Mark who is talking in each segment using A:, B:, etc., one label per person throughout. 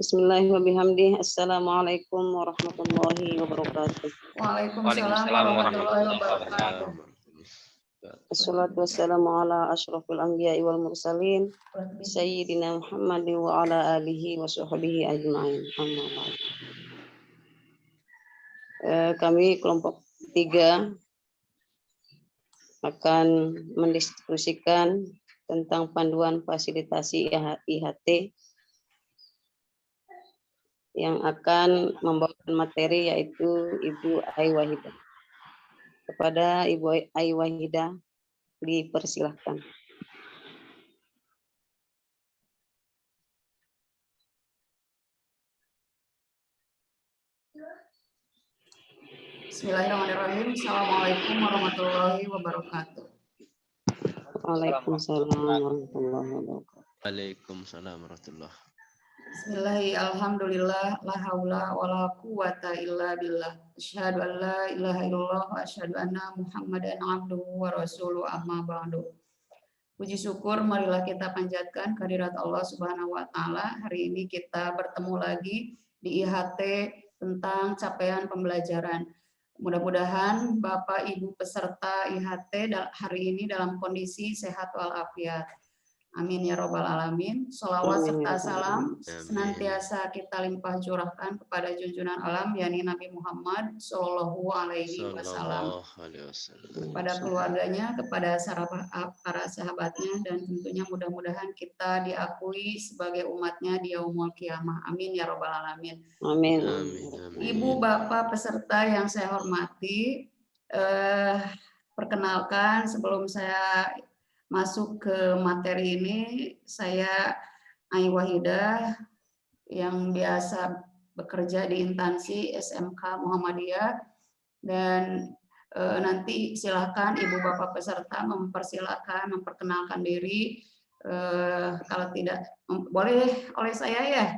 A: Bismillahirrahmanirrahim. Assalamualaikum warahmatullahi wabarakatuh.
B: Waalaikumsalam warahmatullahi wabarakatuh.
A: Assalatu wassalamu ala asyrafil anbiya'i wal mursalin Sayyidina Muhammadin wa ala alihi wa sahbihi ajma'in. Amma ba'd. Kami kelompok 3 akan mendiskusikan tentang panduan fasilitasi IHT yang akan membawakan materi yaitu Ibu Ai Wahidah. Kepada Ibu Ai Wahidah dipersilahkan.
B: Bismillahirrahmanirrahim. Assalamualaikum warahmatullahi wabarakatuh.
A: Waalaikumsalam warahmatullahi wabarakatuh.
C: Waalaikumsalam warahmatullahi wabarakatuh.
B: Bismillahi alhamdulillah la haula wala quwata illa billah. Asyhadu an la ilaha illallah wa asyhadu anna Muhammadan abduhu wa rasuluhu amma ba'du. Puji syukur marilah kita panjatkan kehadirat Allah Subhanahu wa taala. Hari ini kita bertemu lagi di IHT tentang capaian pembelajaran. Mudah-mudahan Bapak Ibu peserta IHT hari ini dalam kondisi sehat walafiat. Amin ya robbal alamin. Sholawat serta salam senantiasa kita limpah curahkan kepada junjungan alam yakni Nabi Muhammad Shallallahu Alaihi Wasallam, kepada keluarganya, kepada para sahabatnya, dan tentunya mudah-mudahan kita diakui sebagai umatnya di yaumul kiamah. Amin ya robbal alamin.
A: Amin.
B: Ibu bapak peserta yang saya hormati, perkenalkan sebelum saya masuk ke materi ini, saya Ai Wahidah yang biasa bekerja di instansi SMK Muhammadiyah, dan nanti silakan ibu bapak peserta memperkenalkan diri, kalau tidak boleh oleh saya ya.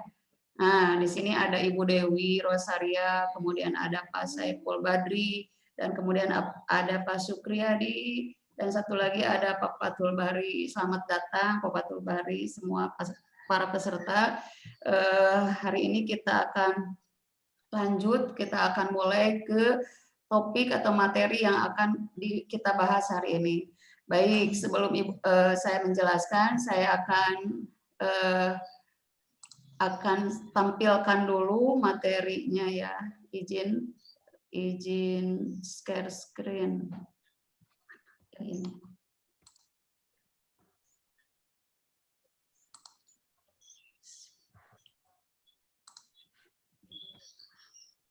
B: Nah, di sini ada Ibu Dewi Rosaria, kemudian ada Pak Saiful Badri, dan kemudian ada Pak Sukriyadi, dan satu lagi ada Pak Fatul Bari. Selamat datang Pak Fatul Bari, semua para peserta. Hari ini kita akan lanjut, kita akan mulai ke topik atau materi yang akan kita bahas hari ini. Baik, sebelum saya menjelaskan, saya akan tampilkan dulu materinya ya. Izin share screen. Ini.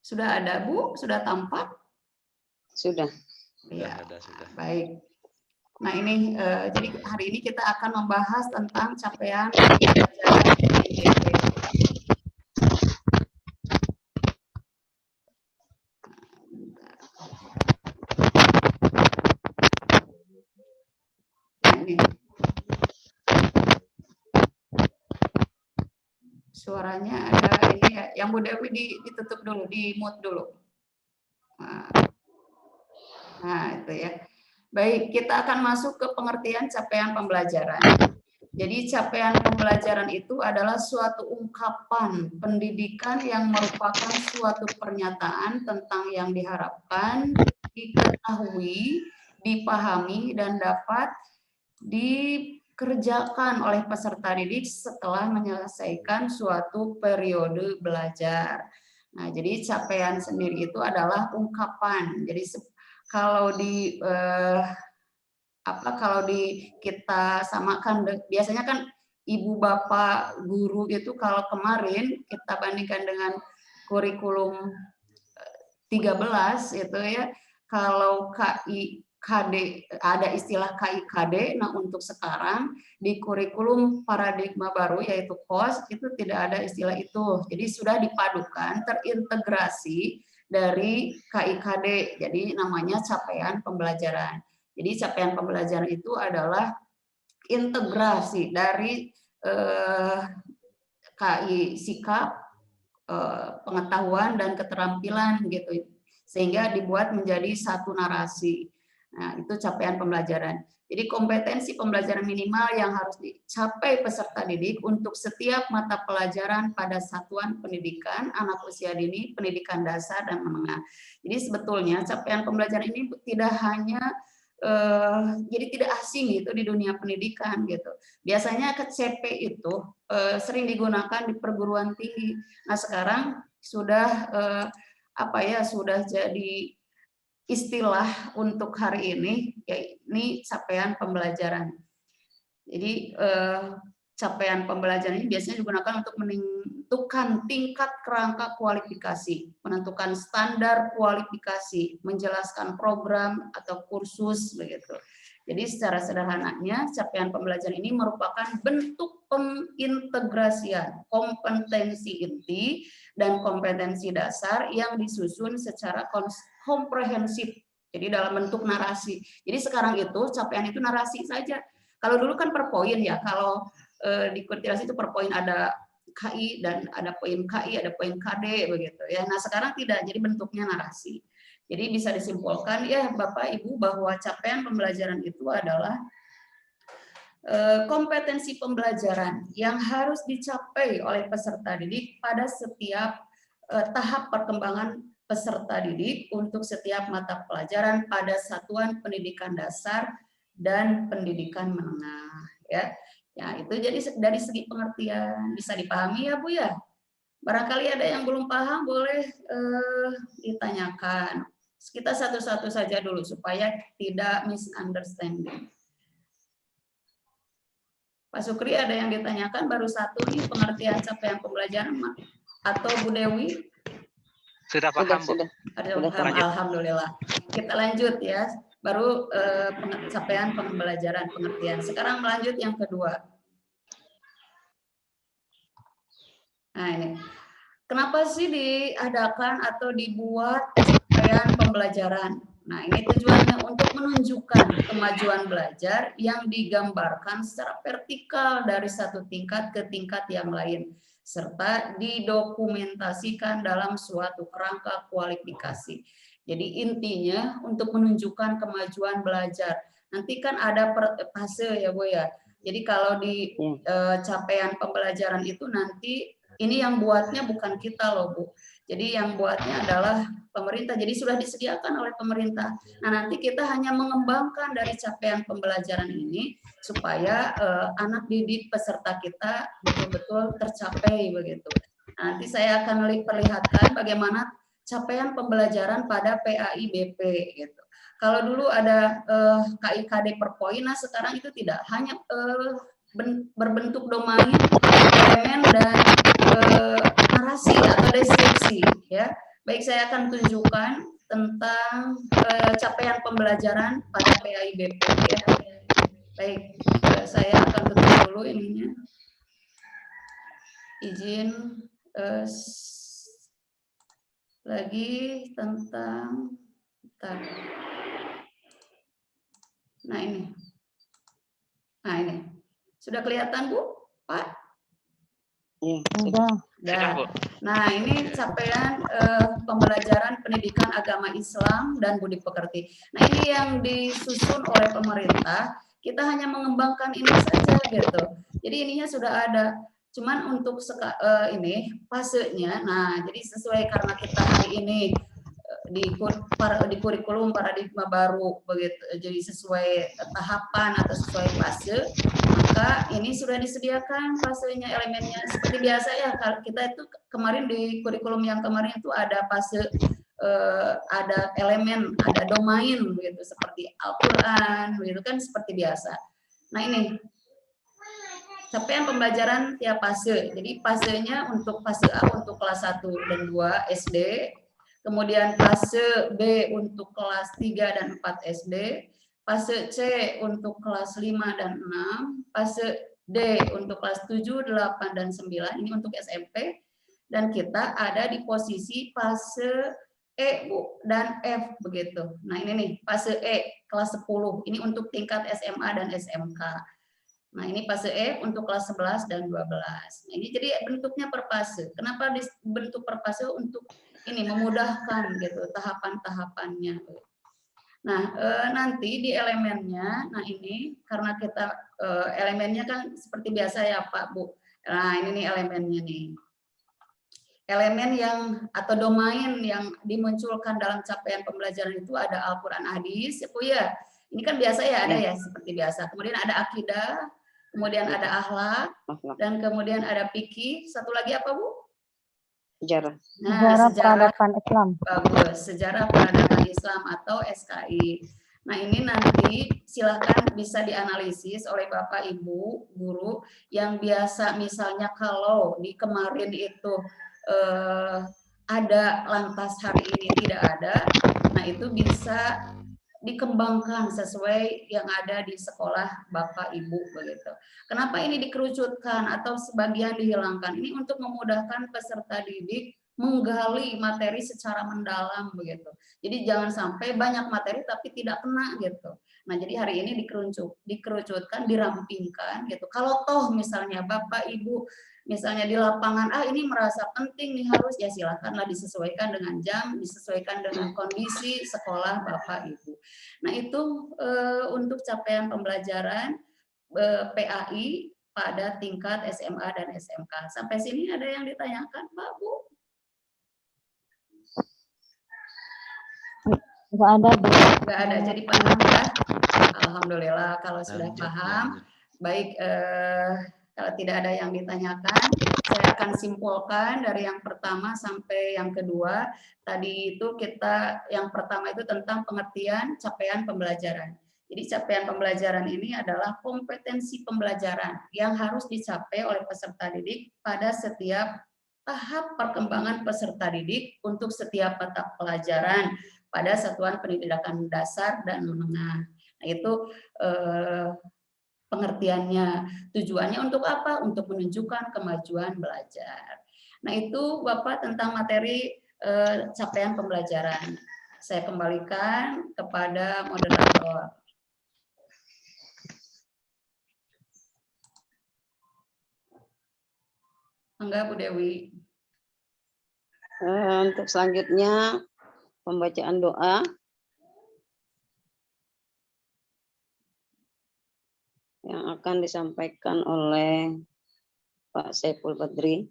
B: Sudah ada Bu? Sudah tampak?
A: Sudah.
B: Ya, sudah. Baik. Nah ini jadi hari ini kita akan membahas tentang capaian pembelajaran IHT. Suaranya ada ini ya, yang Bu Dewi ditutup dulu, di mute dulu. Nah, itu ya. Baik, kita akan masuk ke pengertian capaian pembelajaran. Jadi capaian pembelajaran itu adalah suatu ungkapan pendidikan yang merupakan suatu pernyataan tentang yang diharapkan, diketahui, dipahami, dan dapat dikerjakan oleh peserta didik setelah menyelesaikan suatu periode belajar. Nah, jadi capaian sendiri itu adalah ungkapan. Jadi kalau kita samakan, biasanya kan ibu bapak guru itu kalau kemarin kita bandingkan dengan kurikulum 13 itu ya, kalau KIKD ada istilah KIKD. Nah, untuk sekarang di kurikulum paradigma baru yaitu KOS itu tidak ada istilah itu. Jadi sudah dipadukan, terintegrasi dari KIKD. Jadi namanya capaian pembelajaran. Jadi capaian pembelajaran itu adalah integrasi dari KI sikap, pengetahuan dan keterampilan gitu, sehingga dibuat menjadi satu narasi. Nah, itu capaian pembelajaran. Jadi kompetensi pembelajaran minimal yang harus dicapai peserta didik untuk setiap mata pelajaran pada satuan pendidikan anak usia dini, pendidikan dasar dan menengah. Jadi sebetulnya capaian pembelajaran ini tidak hanya jadi tidak asing gitu di dunia pendidikan gitu. Biasanya CP itu sering digunakan di perguruan tinggi. Nah, sekarang sudah sudah jadi istilah untuk hari ini, yakni capaian pembelajaran. Jadi capaian pembelajaran ini biasanya digunakan untuk menentukan tingkat kerangka kualifikasi, menentukan standar kualifikasi, menjelaskan program atau kursus begitu. Jadi secara sederhananya capaian pembelajaran ini merupakan bentuk pengintegrasian kompetensi inti dan kompetensi dasar yang disusun secara komprehensif. Jadi dalam bentuk narasi. Jadi sekarang itu capaian itu narasi saja. Kalau dulu kan per poin ya, kalau di kualifikasi itu per poin ada KI dan ada poin KI, ada poin KD begitu ya. Nah, sekarang tidak, jadi bentuknya narasi. Jadi bisa disimpulkan ya Bapak Ibu bahwa capaian pembelajaran itu adalah kompetensi pembelajaran yang harus dicapai oleh peserta didik pada setiap tahap perkembangan peserta didik untuk setiap mata pelajaran pada satuan pendidikan dasar dan pendidikan menengah ya. Ya, itu jadi dari segi pengertian bisa dipahami ya Bu ya. Barangkali ada yang belum paham boleh ditanyakan. Kita satu-satu saja dulu supaya tidak misunderstanding. Pak Sukri ada yang ditanyakan baru satu nih pengertian capaian pembelajaran atau Bu Dewi?
D: Sudah paham, Bu.
B: Alhamdulillah. Kita lanjut ya. Baru capaian pembelajaran pengertian. Sekarang melanjut yang kedua. Nah ini. Kenapa sih diadakan atau dibuat capaian pembelajaran? Nah ini tujuannya untuk menunjukkan kemajuan belajar yang digambarkan secara vertikal dari satu tingkat ke tingkat yang lain, serta didokumentasikan dalam suatu kerangka kualifikasi. Jadi intinya untuk menunjukkan kemajuan belajar. Nanti kan ada fase ya Bu ya. Jadi kalau di capaian pembelajaran itu nanti ini yang buatnya bukan kita loh Bu. Jadi yang buatnya adalah pemerintah. Jadi sudah disediakan oleh pemerintah. Nah nanti kita hanya mengembangkan dari capaian pembelajaran ini supaya anak didik peserta kita betul-betul tercapai begitu. Nanti saya akan perlihatkan bagaimana capaian pembelajaran pada PAIBP gitu. Kalau dulu ada KIKD per poin, nah sekarang itu tidak hanya berbentuk domain, elemen dan narasi atau deskripsi ya. Baik, saya akan tunjukkan tentang capaian pembelajaran pada PAIBP ya. Baik, saya akan tutup dulu ininya. Izin lagi tentang Nah ini sudah kelihatan Bu, Pak?
A: Sudah.
B: Nah ini capaian pembelajaran pendidikan agama Islam dan budi pekerti. Nah ini yang disusun oleh pemerintah. Kita hanya mengembangkan ini saja gitu. Jadi ininya sudah ada. Cuman untuk ini fasenya. Nah jadi sesuai karena kita hari ini di kurikulum paradigma baru begitu, jadi sesuai tahapan atau sesuai fase, maka ini sudah disediakan fasenya, elemennya seperti biasa ya. Kita itu kemarin di kurikulum yang kemarin itu ada fase, ada elemen, ada domain begitu seperti Al-Qur'an begitu kan seperti biasa. Nah ini capaian pembelajaran tiap fase. Jadi fasenya untuk fase A untuk kelas 1 dan 2 SD. Kemudian fase B untuk kelas 3 dan 4 SD, fase C untuk kelas 5 dan 6, fase D untuk kelas 7, 8, dan 9, ini untuk SMP, dan kita ada di posisi fase E Bu, dan F begitu. Nah ini nih, fase E, kelas 10, ini untuk tingkat SMA dan SMK. Nah ini fase E untuk kelas 11 dan 12. Nah, ini jadi bentuknya per fase. Kenapa dibentuk per fase? Untuk ini memudahkan gitu tahapan-tahapannya. Nah, nanti di elemennya, nah ini karena kita elemennya kan seperti biasa ya Pak Bu. Nah, ini nih elemennya nih. Elemen yang atau domain yang dimunculkan dalam capaian pembelajaran itu ada Al-Quran, hadis, ya Bu ya. Ini kan biasa ya, ada ya seperti biasa. Kemudian ada akidah, kemudian ada akhlak, dan kemudian ada fikih. Satu lagi apa Bu?
A: Sejarah.
B: Nah,
E: Sejarah peradaban Islam.
B: Bagus, sejarah peradaban Islam atau SKI. Nah, ini nanti silahkan bisa dianalisis oleh Bapak Ibu guru yang biasa misalnya kalau di kemarin itu ada lantas hari ini tidak ada, nah itu bisa dikembangkan sesuai yang ada di sekolah Bapak Ibu begitu. Kenapa ini dikerucutkan atau sebagian dihilangkan? Ini untuk memudahkan peserta didik menggali materi secara mendalam begitu. Jadi jangan sampai banyak materi tapi tidak kena gitu. Nah, jadi hari ini dikerucutkan, dirampingkan gitu. Kalau toh misalnya Bapak Ibu misalnya di lapangan ini merasa penting nih harus, ya silakanlah disesuaikan dengan jam, disesuaikan dengan kondisi sekolah Bapak Ibu. Nah, itu untuk capaian pembelajaran PAI pada tingkat SMA dan SMK. Sampai sini ada yang ditanyakan, Pak Bu?
E: Enggak ada, Bu.
B: Enggak ada, jadi paham ya? Alhamdulillah kalau sudah paham. Baik, kalau tidak ada yang ditanyakan, saya akan simpulkan dari yang pertama sampai yang kedua. Tadi itu kita, yang pertama itu tentang pengertian capaian pembelajaran. Jadi capaian pembelajaran ini adalah kompetensi pembelajaran yang harus dicapai oleh peserta didik pada setiap tahap perkembangan peserta didik untuk setiap mata pelajaran pada satuan pendidikan dasar dan menengah. Nah, itu pengertiannya. Tujuannya untuk apa? Untuk menunjukkan kemajuan belajar. Nah, itu Bapak tentang materi capaian pembelajaran. Saya kembalikan kepada moderator. Enggak, Bu Dewi.
A: Untuk selanjutnya pembacaan doa. Yang akan disampaikan oleh Pak Saiful Badri.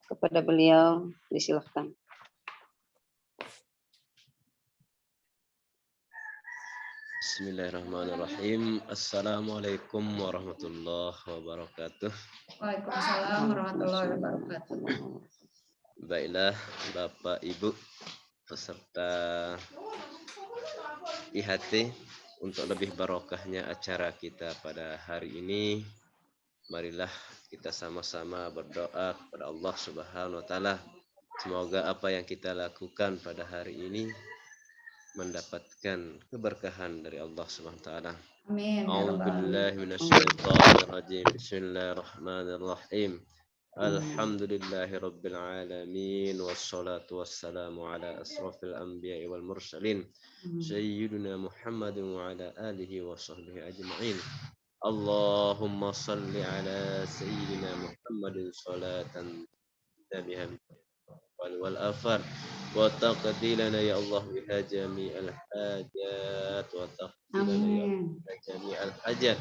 A: Kepada beliau disilahkan.
C: Bismillahirrahmanirrahim. Assalamualaikum warahmatullahi wabarakatuh.
B: Waalaikumsalam warahmatullahi wabarakatuh.
C: Baiklah Bapak Ibu peserta IHT, untuk lebih barokahnya acara kita pada hari ini, marilah kita sama-sama berdoa kepada Allah Subhanahu wa taala. Semoga apa yang kita lakukan pada hari ini mendapatkan keberkahan dari Allah Subhanahu wa taala.
B: Amin.
C: A'udzubillahi minasyaitonirrajim. Bismillahirrahmanirrahim. Alhamdulillahi rabbil alamin, wassalatu wassalamu ala asrafil anbiya'i wal mursalin sayyidina Muhammadin wa ala alihi wa sahbihi ajma'in. Allahumma salli ala sayyidina Muhammadin salatan tabiha wal afar wa taqdi lana ya Allah biha jami'al hajat wa taqdi lana ya Allah biha jami'al hajat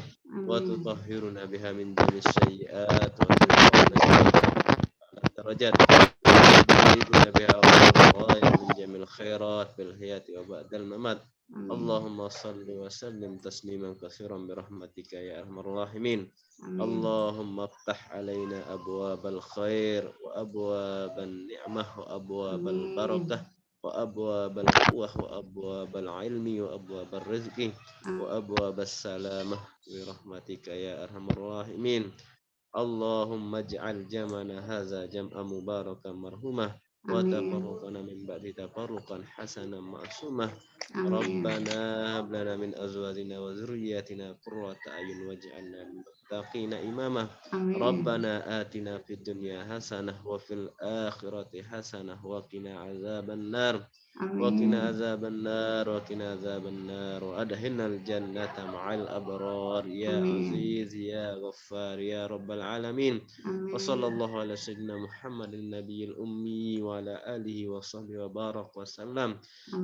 C: wa tutahhiruna biha min jami'is sayyi'at wa درجات تزيدنا بها والغاية من جميع الخيرات في الحياة وبعد الممات. اللهم صل وسلم تسليما كثيرا برحمتك يا أرحم الراحمين. اللهم افتح علينا أبواب الخير وأبواب النعمة وأبواب البركة وأبواب القوة وأبواب العلم وأبواب الرزق وأبواب السلامة برحمتك يا أرحم الراحمين. اللهم اجعل جمعنا هذا جمعا مباركا مرحوما وتفرقنا من بعد تفرقا حسنا معصوما. ربنا هب لنا من ازواجنا وذرياتنا قرة اعين واجعلنا للمتقين اماما. ربنا آتنا في الدنيا حسنة وفي الآخرة حسنة وقنا عذاب النار. وقنا
B: Amin.
C: عذاب النار وقنا عذاب النار وأدخلنا الجنة مع الأبرار يا
B: Amin.
C: عزيز يا غفار يا رب العالمين وصلى
B: Amin.
C: الله على سيدنا محمد النبي الأمي وعلى آله وصحبه وبارك وسلم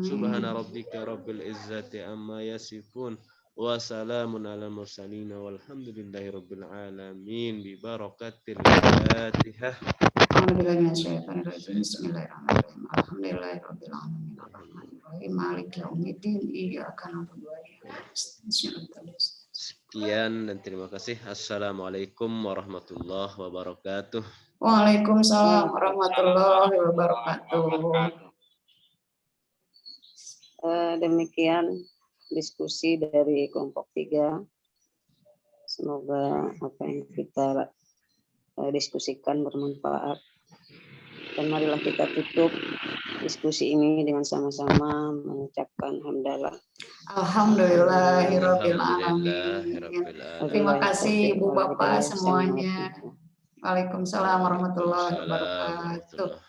C: سبحان
B: Amin.
C: ربك رب العزة عما يصفون وسلام على المرسلين والحمد لله رب العالمين ببركة الفاتحة.
B: Alhamdulillahirrahmanirrahim. Bismillahirrahmanirrahim. Alhamdulillahirabbil alamin. Arrahmanirrahim. Maliki yaumiddin. Iyyaka na'budu wa iyyaka nasta'in.
C: Sekian dan terima kasih. Assalamualaikum warahmatullahi wabarakatuh.
B: Waalaikumsalam warahmatullahi wabarakatuh.
A: Demikian diskusi dari kelompok 3. Semoga apa yang kita diskusikan bermanfaat. Dan marilah kita tutup diskusi ini dengan sama-sama mengucapkan hamdalah.
B: Alhamdulillahirabbil alamin.
C: Alhamdulillahirabbil
B: Terima
C: alamin.
B: kasih Ibu Bapak
A: Wabillahi
B: semuanya.
A: taufiq.
B: Waalaikumsalam warahmatullahi
C: Waalaikumsalam
B: wabarakatuh.
C: warahmatullahi